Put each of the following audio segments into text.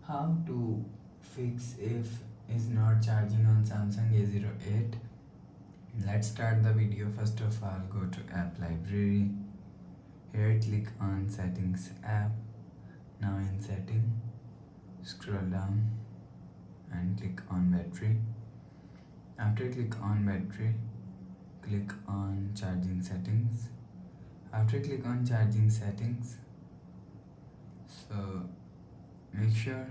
How to fix if is not charging on Samsung A08. Let's start the video. First of all, go to app library. Here click on settings app. Now in setting, scroll down and click on battery. After click on battery, click on charging settings. After click on charging settings, so make sure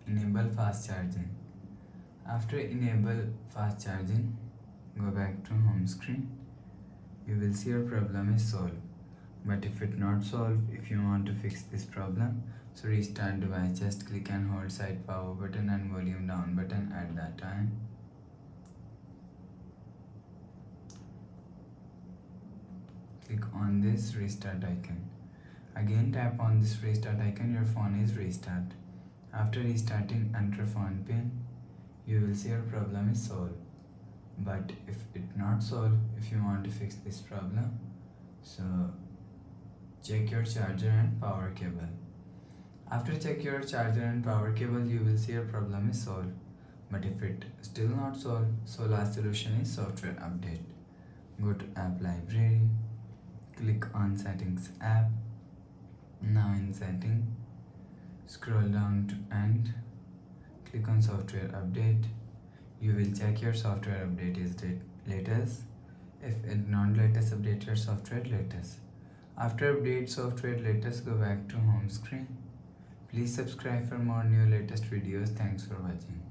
enable fast charging. After enable fast charging, go back to home screen. You will see your problem is solved. But if it not solved, if you want to fix this problem, so restart device. Just click and hold side power button and volume down button at that time. Click on this restart icon. Again tap on this restart icon. Your phone is restart. After restarting, enter phone pin. You will see your problem is solved. But if it not solved, if you want to fix this problem, so check your charger and power cable. After check your charger and power cable, you will see your problem is solved. But if it still not solved, so last solution is software update. Go to app library, click on settings app. Now in setting, scroll down to end, click on software update. You will check your software update is latest. If it not latest, update your software latest. After update software latest, go back to home screen. Please subscribe for more new latest videos. Thanks for watching.